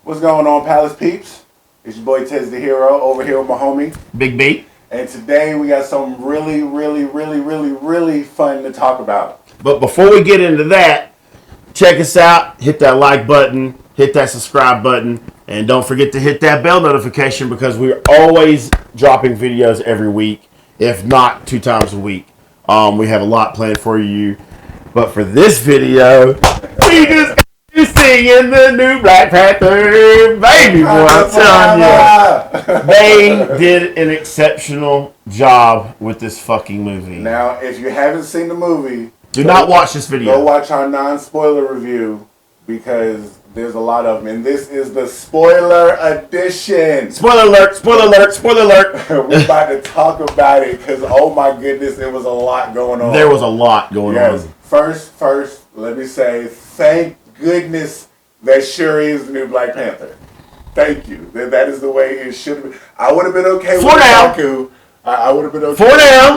What's going on, Palace Peeps? It's your boy Tez the Hero over here with my homie Big B. And today we got something really fun to talk about. But before we get into that, check us out. Hit that like button, hit that subscribe button, and don't forget to hit that bell notification because we're always dropping videos every week, if not 2 times a week. We have a lot planned for you. But for this video, we just singing the new Black Panther, baby boy. I'm telling you, they did an exceptional job with this fucking movie. Now, if you haven't seen the movie, do not watch this video. Go watch our non-spoiler review because there's a lot of them, and this is the spoiler edition. Spoiler alert! Spoiler alert! Spoiler alert! We're about to talk about it because, oh my goodness, there was a lot going on. There was a lot going on. First, let me say thank goodness that Shuri is the new Black Panther. Thank you. That is the way it should be. I would have been okay with Baku. I would have been okay.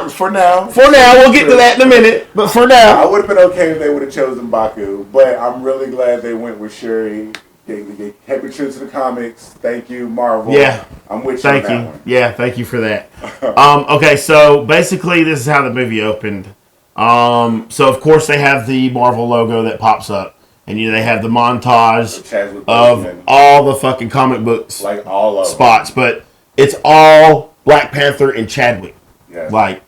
For now. We'll get to that in a minute. But for now, I would have been okay if they would have chosen Baku. But I'm really glad they went with Shuri. They kept it true to the comics. Thank you, Marvel. Yeah. I'm with you on that one. Yeah, thank you for that. Okay, so basically this is how the movie opened. So of course they have the Marvel logo that pops up. And they have the montage of all the fucking comic books, like all of spots, but it's all Black Panther and Chadwick, yes. Like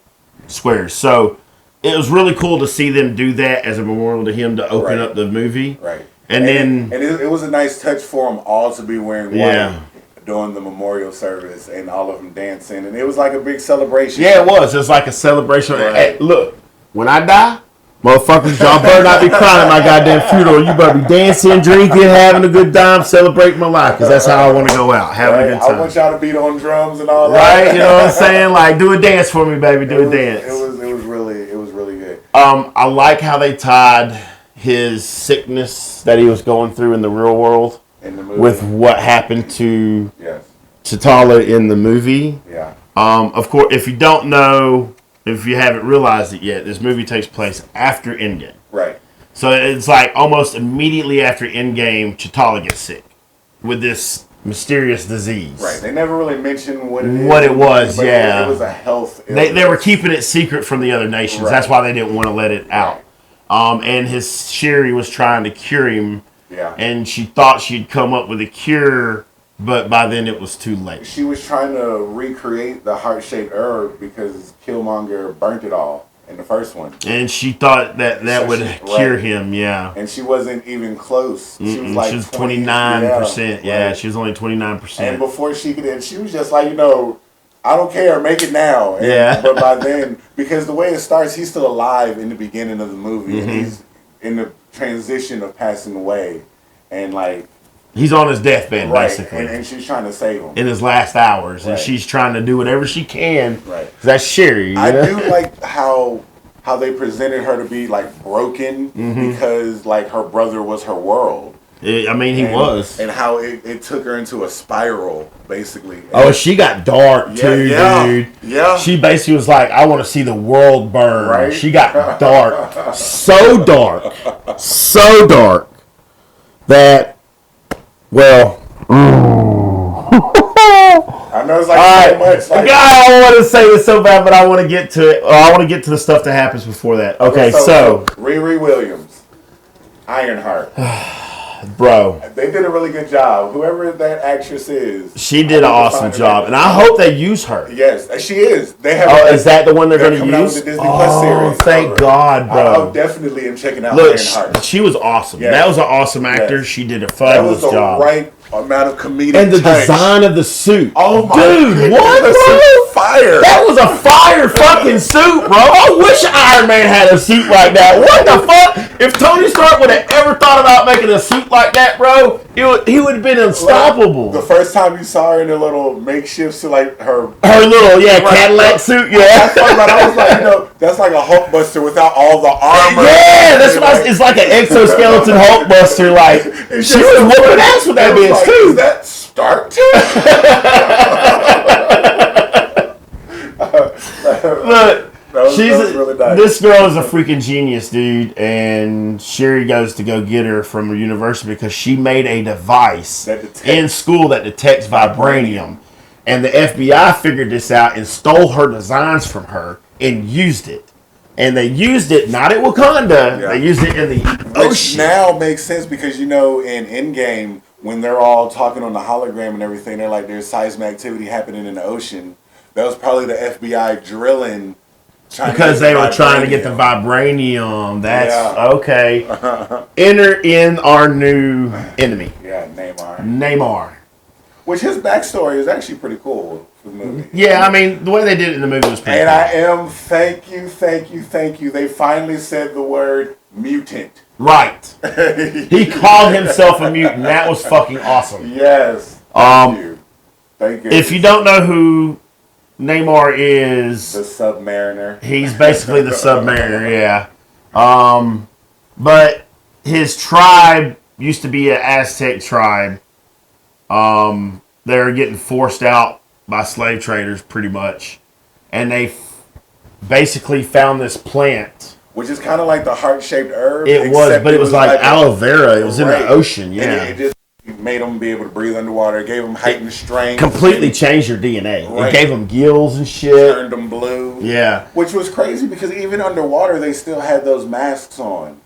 squares. So it was really cool to see them do that as a memorial to him to open up the movie. Right. And then it was a nice touch for them all to be wearing white during the memorial service and all of them dancing, and it was like a big celebration. Yeah, it was. It was like a celebration. Right. Hey, look, when I die, motherfuckers, y'all better not be crying at my goddamn funeral. You better be dancing, drinking, having a good time, celebrating my life, because that's how I want to go out, having a good time. I want y'all to beat on drums and all that. Right, you know what I'm saying? Like, do a dance for me, baby. Do a dance. It was really good. I like how they tied his sickness that he was going through in the real world with what happened to T'Challa in the movie. Yeah. Of course, if you don't know. If you haven't realized it yet, this movie takes place after Endgame. Right. So it's like almost immediately after Endgame, T'Challa gets sick with this mysterious disease. Right. They never really mentioned what it is. What it was, yeah. It was a health illness. They were keeping it secret from the other nations. Right. That's why they didn't want to let it out. Right. And his Shuri was trying to cure him. Yeah. And she thought she'd come up with a cure, but by then it was too late. She was trying to recreate the heart-shaped herb because Killmonger burnt it all in the first one. And she thought that would cure him, yeah. And she wasn't even close. She was like 29%. Yeah, she was only 29%. And before she could end, she was just like, I don't care, make it now. And, But by then, because the way it starts, he's still alive in the beginning of the movie. And he's in the transition of passing away. And like... He's on his deathbed, basically. And she's trying to save him. In his last hours. And she's trying to do whatever she can. Right. That's Shuri. I do like how they presented her to be, like, broken because, like, her brother was her world. He was. And how it took her into a spiral, basically. Oh, she got dark, too, dude. Yeah. She basically was like, I want to see the world burn. Right? She got dark. So dark. So dark. That... Well, I know it's like so much. Like, I don't want to say it so bad, but I want to get to it. I want to get to the stuff that happens before that. Okay, so Riri Williams, Ironheart. Bro. They did a really good job. Whoever that actress is. She did an awesome job. And I hope they use her. Yes, she is. They have. Is that the one they're going to use? Out with the Disney Plus series. Thank God, bro. I definitely am checking out Ironheart. She was awesome. Yes. That was an awesome actor. Yes. She did a fabulous job. That was the right amount of comedic and the touch. Design of the suit. Oh my dude, what, bro? Fire. That was a fire fucking suit, bro. I wish Iron Man had a suit like that. What the fuck? If Tony Stark would have ever thought about making a suit like that, bro, he would have been unstoppable. Like, the first time you saw her in a little makeshift suit, like her little Cadillac suit, I was like, that's like a Hulkbuster without all the armor. Yeah, that's what it's like an exoskeleton Hulkbuster. Like she was whooping ass with that bitch too. Is that Stark too? Look, really nice. This girl is a freaking genius, dude. And Sherry goes to go get her from the university because she made a device in school that detects vibranium. And the FBI figured this out and stole her designs from her and used it. And they used it not at Wakanda. Yeah. They used it in the ocean. Which now makes sense because, in Endgame, when they're all talking on the hologram and everything, they're like, there's seismic activity happening in the ocean. That was probably the FBI drilling. Because they were trying to get the vibranium. That's okay. Enter in our new enemy. Yeah, Namor. Namor. Which his backstory is actually pretty cool for the movie. Yeah, I mean, the way they did it in the movie was pretty cool. And thank you. They finally said the word mutant. Right. He called himself a mutant. That was fucking awesome. Yes. Thank you. Thank you. If you don't know who Namor is... The Submariner. He's basically the Submariner, yeah. But his tribe used to be an Aztec tribe. They're getting forced out by slave traders, pretty much. And they basically found this plant. Which is kind of like the heart-shaped herb. It was, but it was like aloe vera. It was in the ocean, yeah. And it just made them be able to breathe underwater. It gave them heightened strength. Completely changed their DNA. Right. It gave them gills and shit. Turned them blue. Yeah. Which was crazy because even underwater, they still had those masks on.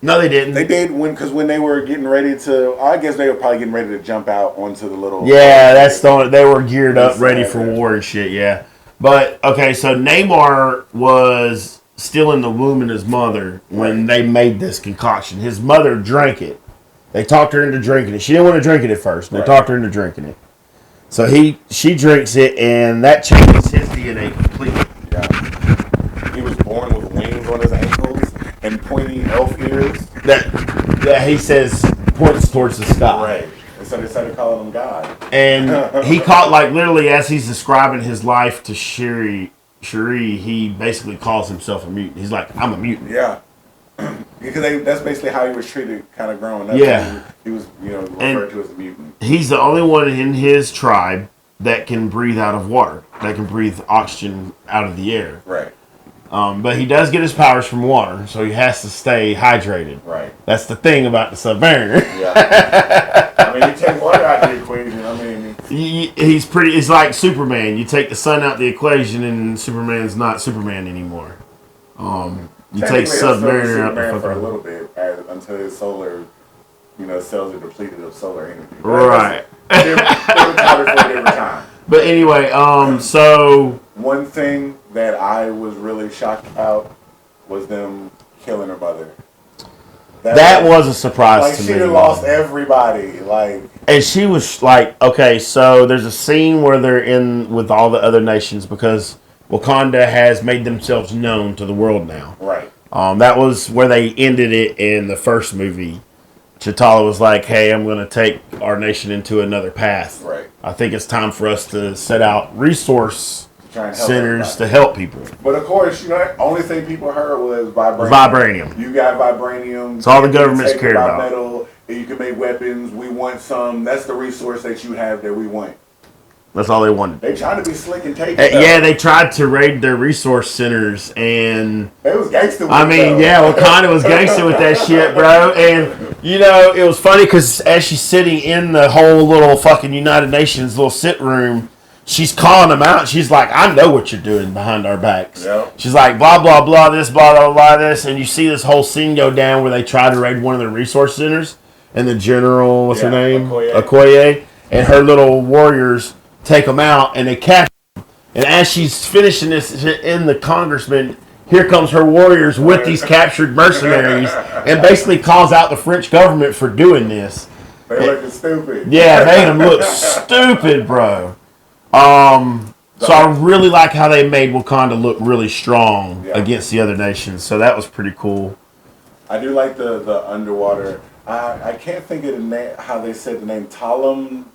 No, they didn't. They did when they were getting ready to. I guess they were probably getting ready to jump out onto the little. Yeah, that's the. They were geared up, ready for war and shit. Yeah, but okay, so Namor was still in the womb of his mother when they made this concoction. His mother drank it. They talked her into drinking it. She didn't want to drink it at first. They talked her into drinking it. So she drinks it, and that changes his DNA completely. Yeah, he was born with wings on his ankles and pointy elf ears. That he says points towards the sky. Right. And so they started calling him God. And he caught, like, literally as he's describing his life to Shuri, he basically calls himself a mutant. He's like, I'm a mutant. Yeah. Because that's basically how he was treated kind of growing up. Yeah. He was, referred to as a mutant. He's the only one in his tribe that can breathe out of water. That can breathe oxygen out of the air. Right. But he does get his powers from water, so he has to stay hydrated. Right. That's the thing about the Submariner. Yeah. I mean, you take water out of the equation. I mean, he's like Superman. You take the sun out the equation, and Superman's not Superman anymore. You take Submariner out for a little bit until his solar, cells are depleted of solar energy. Right. Different topic for a different time. But anyway, so one thing that I was really shocked about was them killing her mother. That was a surprise to me. Like, she lost everybody. And she was like, okay, so there's a scene where they're in with all the other nations because Wakanda has made themselves known to the world now. Right. That was where they ended it in the first movie. T'Challa was like, hey, I'm going to take our nation into another path. Right. I think it's time for us to set out resource centers to help people. But of course, the only thing people heard was vibranium. Vibranium. You got vibranium. It's all the government's cared about. Metal, and you can make weapons. We want some. That's the resource that you have that we want. That's all they wanted. They tried to be slick and take it. Yeah, they tried to raid their resource centers, and it was gangster. Wakanda was gangster with that shit, bro. And it was funny because as she's sitting in the whole little fucking United Nations little sit room, she's calling them out. She's like, I know what you're doing behind our backs. Yep. She's like, blah, blah, blah, this, blah, blah, blah, this. And you see this whole scene go down where they try to raid one of the resource centers. And the general, what's her name? Okoye. And her little warriors take them out and they capture them. And as she's finishing this in the congressman, here comes her warriors with these captured mercenaries and basically calls out the French government for doing this. They looking stupid. Yeah, made them look stupid, bro. So I really like how they made Wakanda look really strong against the other nations. So that was pretty cool. I do like the underwater. I can't think of the name. How they said the name Tokum.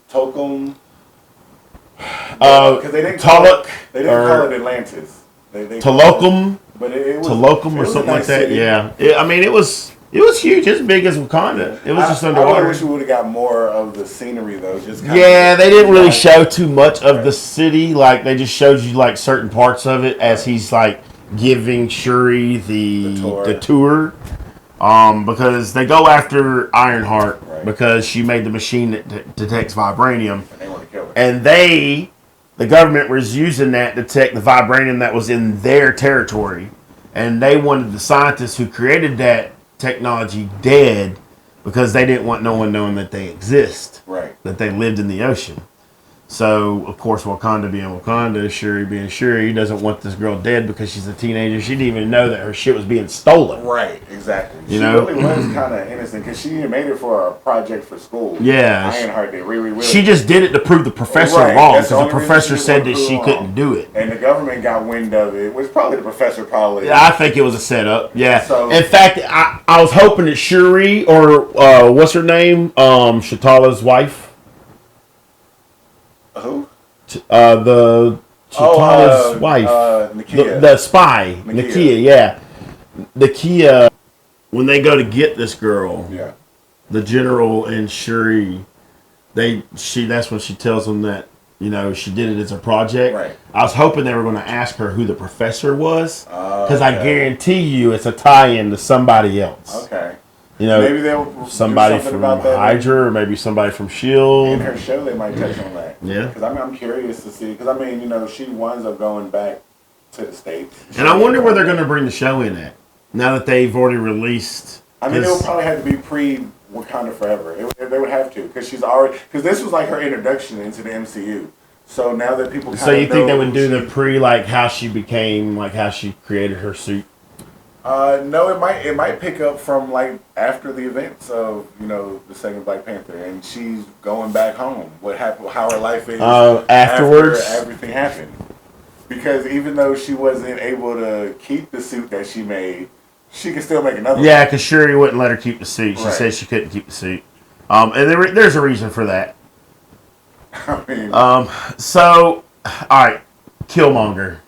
Because they didn't call it Atlantis. Talokum. But it was Talokum or something like that. City. Yeah. It was huge. As big as Wakanda. It was just underwater. I wish we would have got more of the scenery though. They didn't really show too much of the city. Like they just showed you like certain parts of it as he's like giving Shuri the tour. tour. Because they go after Ironheart because she made the machine that detects vibranium. And they want to kill her. And the government was using that to detect the vibranium that was in their territory. And they wanted the scientists who created that technology dead because they didn't want no one knowing that they exist. Right. That they lived in the ocean. So, of course, Wakanda being Wakanda, Shuri being Shuri, doesn't want this girl dead because she's a teenager. She didn't even know that her shit was being stolen. Right, exactly. She really was kind of innocent because she made it for a project for school. Yeah. Ironheart did really. She just did it to prove the professor wrong because the professor said that she couldn't do it. And the government got wind of it. It was probably the professor probably. Yeah, I think it was a setup. Yeah. So, in fact, I was hoping that Shuri or what's her name? Shatala's wife. Who? The Chitana's wife. Nakia. The spy. Nakia, yeah. Nakia, when they go to get this girl, the general and Shuri, that's when she tells them that, she did it as a project. Right. I was hoping they were going to ask her who the professor was. Because I guarantee you it's a tie-in to somebody else. Okay. Maybe they'll somebody from Hydra or maybe somebody from S.H.I.E.L.D. In her show, they might touch on that. Yeah. Because I'm curious to see. Because, she winds up going back to the States. And I wonder where they're going to bring the show in at. Now that they've already released. It will probably have to be pre-Wakanda Forever. They would have to. Because this was like her introduction into the MCU. So now that people kind of So you think they would do the pre, like how she became, like how she created her suit? No, it might pick up from like after the events of the second Black Panther, and she's going back home. What happened? How her life is afterwards. After everything happened, because even though she wasn't able to keep the suit that she made, she could still make another. Yeah, because Shuri wouldn't let her keep the suit. She said she couldn't keep the suit, and there's a reason for that. So, all right, Killmonger.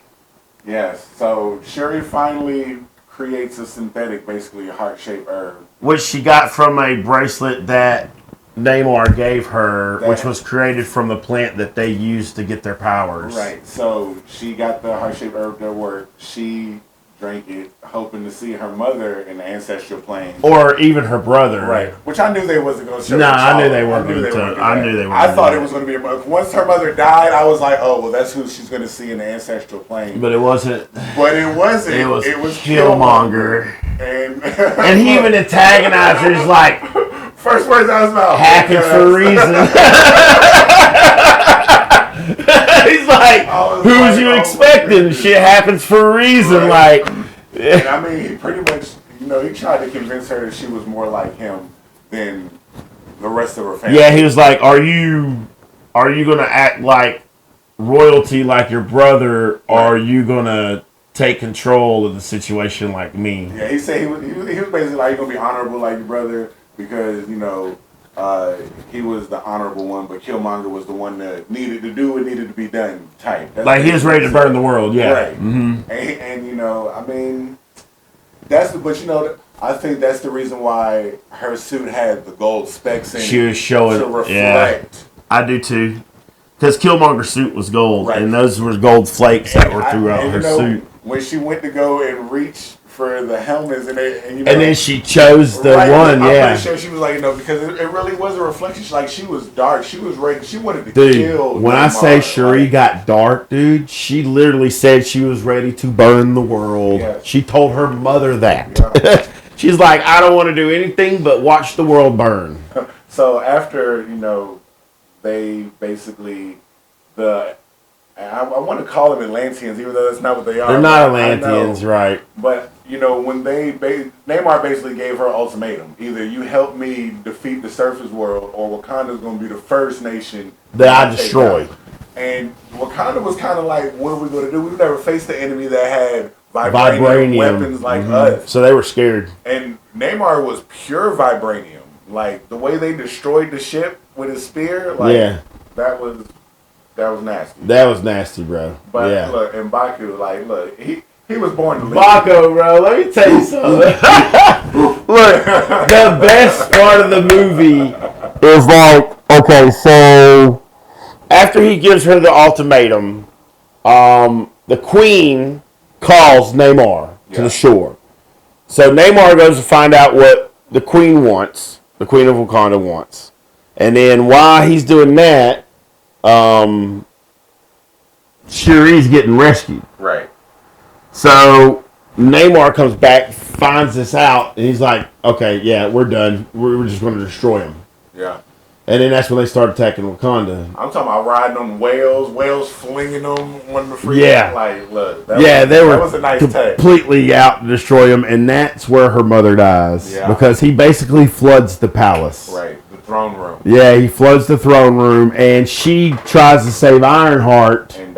Yes. So Shuri finally creates a synthetic, basically a heart-shaped herb. Which she got from a bracelet that Namor gave her, which was created from the plant that they used to get their powers. Right. So she got the heart-shaped herb that worked. She drank it, hoping to see her mother in the ancestral plane. Or even her brother. Right. Which I knew they wasn't going to show. No, I knew they weren't going to. I knew they weren't. I thought it was going to be once her mother died, I was like, oh, well, that's who she's going to see in the ancestral plane. But it wasn't. But it wasn't. It was Killmonger. And he even antagonized her. He's like, first words out of his mouth. Happens for a reason. He's like, who's you expecting? Shit happens for a reason. Right. Like, and he pretty much, he tried to convince her that she was more like him than the rest of her family. Yeah, he was like, are you gonna act like royalty like your brother, or are you gonna take control of the situation like me? Yeah, he said he was basically like, you're gonna be honorable like your brother because he was the honorable one, but Killmonger was the one that needed to do what needed to be done type. That's like he was ready to burn the world, yeah. Right. Mm-hmm. I think that's the reason why her suit had the gold specks in it. She was showing to reflect. Yeah, I do too. Because Killmonger's suit was gold, right. And those were gold flakes that were throughout her suit. When she went to go and reach for the helmets, and then she chose the one. I'm yeah, pretty sure she was like, because it really was a reflection. She was dark. She was ready. She wanted to dude, kill. When I say Shuri got dark, dude, she literally said she was ready to burn the world. Yes. She told her mother that. Yeah. She's like, I don't want to do anything but watch the world burn. So after they basically I want to call them Atlanteans, even though that's not what they are. They're not Atlanteans, right? But when Namor basically gave her an ultimatum: either you help me defeat the surface world, or Wakanda's going to be the first nation that I destroy. And Wakanda was kind of like, what are we going to do? We've never faced an enemy that had vibranium weapons like us, so they were scared. And Namor was pure vibranium. Like the way they destroyed the ship with his spear, that was nasty. That was nasty, bro. But look, and Baku, he was born to lead. Baku, bro, let me tell you something. Look, the best part of the movie is okay, so after he gives her the ultimatum, the queen calls Namor to the shore. So Namor goes to find out what the Queen wants, the Queen of Wakanda wants. And then while he's doing that, Shuri's getting rescued. Right. So Namor comes back, finds this out, and he's like, okay, yeah, we're done. We're just going to destroy him. Yeah. And then that's when they start attacking Wakanda. I'm talking about riding on whales flinging them on the freeway. Yeah. Like, look. That was a nice touch. Completely out to destroy him, and that's where her mother dies. Yeah. Because he basically floods the palace. Right. The throne room. Yeah, he floods the throne room, and she tries to save Ironheart and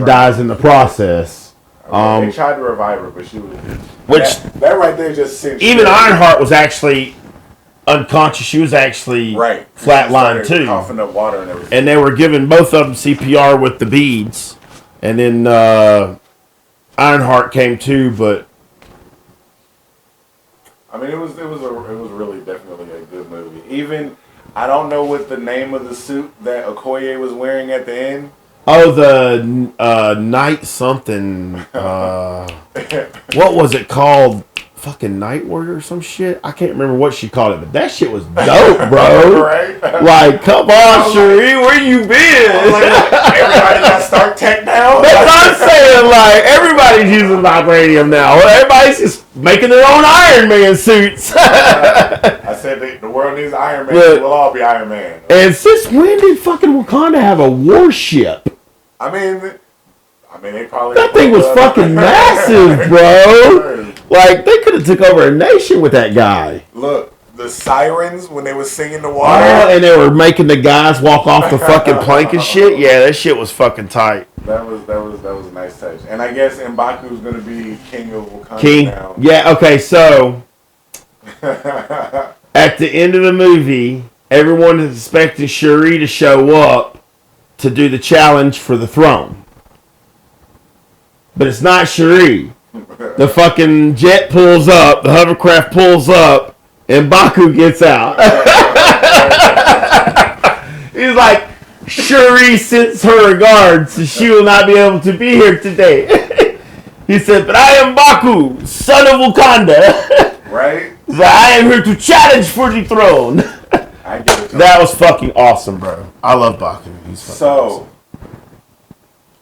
dies in the process. They tried to revive her, but she was... That right there just sent... Even Ironheart was actually unconscious. She was actually flatlined too. Coughing up water and everything. And they were giving both of them CPR with the beads. And then Ironheart came too, but... I mean, it was really definitely a good movie. Even, I don't know what the name of the suit that Okoye was wearing at the end. Oh, the Night something. What was it called? Fucking Night Warrior or some shit? I can't remember what she called it, but that shit was dope, bro. Right? Like, come on, Cherie, where you been? Everybody got Stark Tech now? That's what I'm saying. Like, everybody's using vibranium now. Everybody's just making their own Iron Man suits. I said the world needs Iron Man. We'll all be Iron Man. And since when did fucking Wakanda have a warship? I mean, they probably... That thing was fucking massive, bro. Like, they could have took over a nation with that guy. Look, the sirens when they were singing the water. Oh, and they were making the guys walk off the fucking plank and shit. Yeah, that shit was fucking tight. That was a nice touch. And I guess M'Baku's gonna be king of Wakanda now. Yeah, okay, so at the end of the movie, everyone is expecting Shuri to show up to do the challenge for the throne. But it's not Shuri. The fucking jet pulls up, the hovercraft pulls up, and Baku gets out. He's like, Shuri sends her regards, so she will not be able to be here today. He said, but I am Baku, son of Wakanda. Right? So I am here to challenge for the throne. I get it. That was fucking awesome, bro. I love Baku. He's fucking awesome.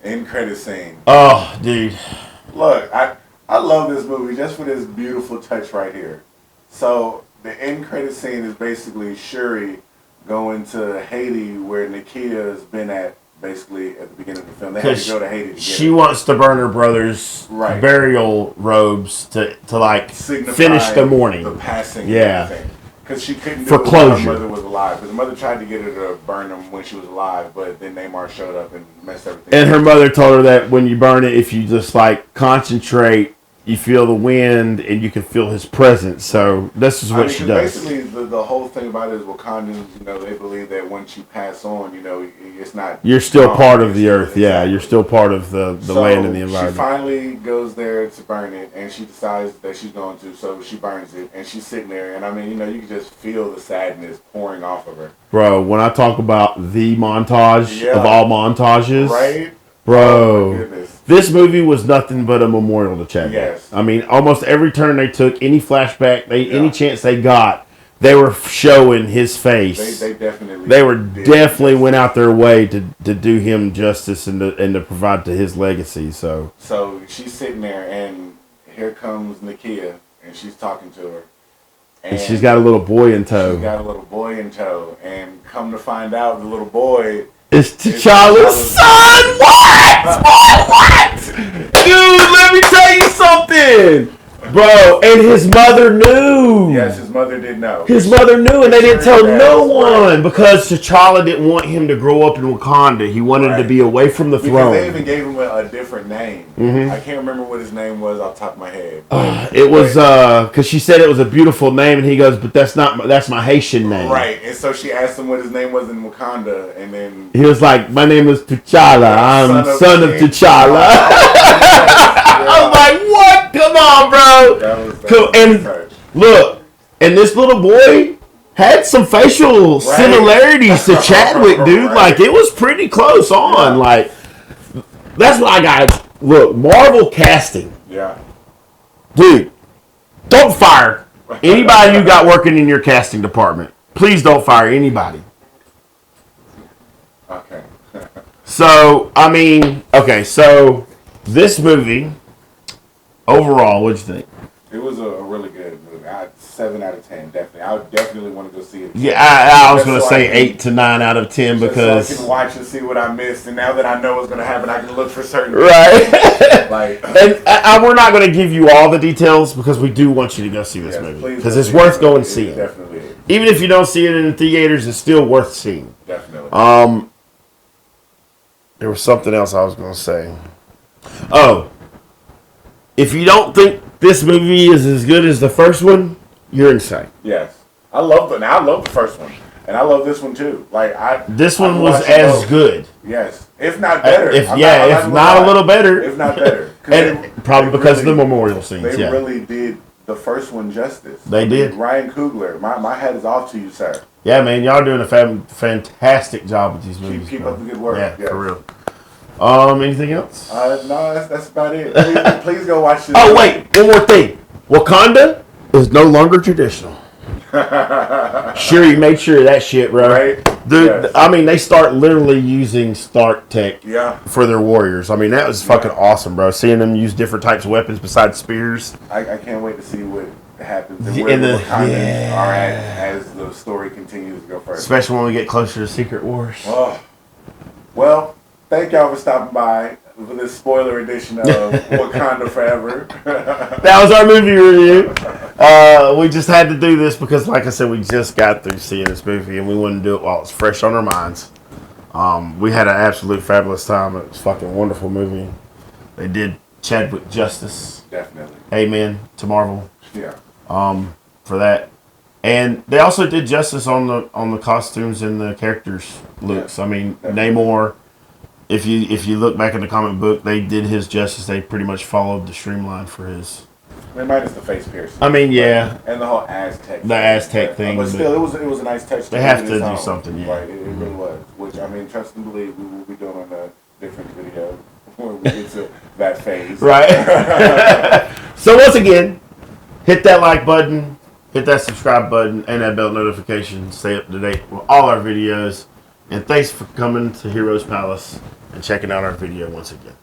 End credit scene. Oh, dude. Look, I love this movie just for this beautiful touch right here. So the end credit scene is basically Shuri going to Haiti where Nakia has been at basically at the beginning of the film. They had to go to Haiti together. She wants to burn her brother's burial robes to like signify finish the mourning. The passing. Yeah. Because she couldn't do for it closure. while her mother was alive. Because the mother tried to get her to burn them when she was alive, but then Namor showed up and messed everything up. And her mother told her that when you burn it, if you just like concentrate, you feel the wind and you can feel his presence. So this is what she does. Basically, the whole thing about it is Wakandans, they believe that once you pass on, it's not... You're still part of the earth, yeah. You're still part of the land and the environment. She finally goes there to burn it, and she decides that she's going to, so she burns it, and she's sitting there, and I mean, you can just feel the sadness pouring off of her. Bro, when I talk about the montage of all montages... Right? Bro, oh my goodness. This movie was nothing but a memorial to Chadwick. Yes. I mean, almost every turn they took, any flashback, any chance they got, they were showing his face. They definitely. They were definitely went out their way to do him justice and to provide to his legacy. So she's sitting there, and here comes Nakia, and she's talking to her. And she's got a little boy in tow. And come to find out, the little boy. It's T'Challa's son! What? Dude, let me tell you something! Bro, and his mother knew. Yes, his mother did know. His mother knew, and they didn't tell no one because T'Challa didn't want him to grow up in Wakanda. He wanted to be away from the throne. They even gave him a different name. Mm-hmm. I can't remember what his name was off the top of my head. It was because she said it was a beautiful name, and he goes, "But that's my Haitian name." Right, and so she asked him what his name was in Wakanda, and then he was like, "My name is T'Challa. I'm son of T'Challa." I was like, what? Come on, bro. That was look, and this little boy had some facial similarities to Chadwick, dude. Like, it was pretty close on. Like, that's what I got. Look, Marvel casting. Yeah. Dude, don't fire anybody you got working in your casting department. Please don't fire anybody. Okay. So, I mean, okay, so this movie, overall, what'd you think? It was a really good movie. 7 out of 10, definitely. I would definitely want to go see it again. Yeah, I was going to so say 8 to 9 out of 10 because... so I can watch and see what I missed, and now that I know what's going to happen, I can look for certain Right. like, and we're not going to give you all the details because we do want you to go see this movie. Because it's worth going to see. Definitely is. Even if you don't see it in the theaters, it's still worth seeing. Definitely. There was something else I was going to say. Oh. If you don't think this movie is as good as the first one, you're insane. Yes. I love the first one. And I love this one too. This one was as good. Yes. If not better. If not a little better. If not better. And probably because of the memorial scenes. They really did the first one justice. They did. Ryan Coogler, my hat is off to you, sir. Yeah, man, y'all doing a fantastic job with these movies. Keep up the good work. Yeah, for real. Anything else? No, that's about it. Please go watch this. Oh, wait, one more thing. Wakanda is no longer traditional. Shuri made sure of that shit, bro. Right? Yes. I mean, they start literally using Stark tech for their warriors. I mean, that was fucking awesome, bro. Seeing them use different types of weapons besides spears. I can't wait to see what happens and where the Wakandans are at as the story continues to go further. Especially when we get closer to Secret Wars. Oh. Well, thank y'all for stopping by for this spoiler edition of Wakanda Forever. That was our movie review. We just had to do this because, like I said, we just got through seeing this movie and we wanted to do it while it's fresh on our minds. We had an absolute fabulous time. It was a fucking wonderful movie. They did Chadwick justice. Definitely. Amen to Marvel. Yeah. For that. And they also did justice on the costumes and the characters' looks. I mean, definitely. Namor, if you look back in the comic book, they did his justice. They pretty much followed the streamline for his. Minus the face piercing. I mean, yeah. And the whole Aztec. The Aztec thing. But still, it was a nice touch. They have to do something, yeah. Right, it really was. Which, I mean, trust and believe, we will be doing on a different video when we get to that phase. Right. So once again, hit that like button, hit that subscribe button, and that bell notification. Stay up to date with all our videos. And thanks for coming to Heroes Palace and checking out our video once again.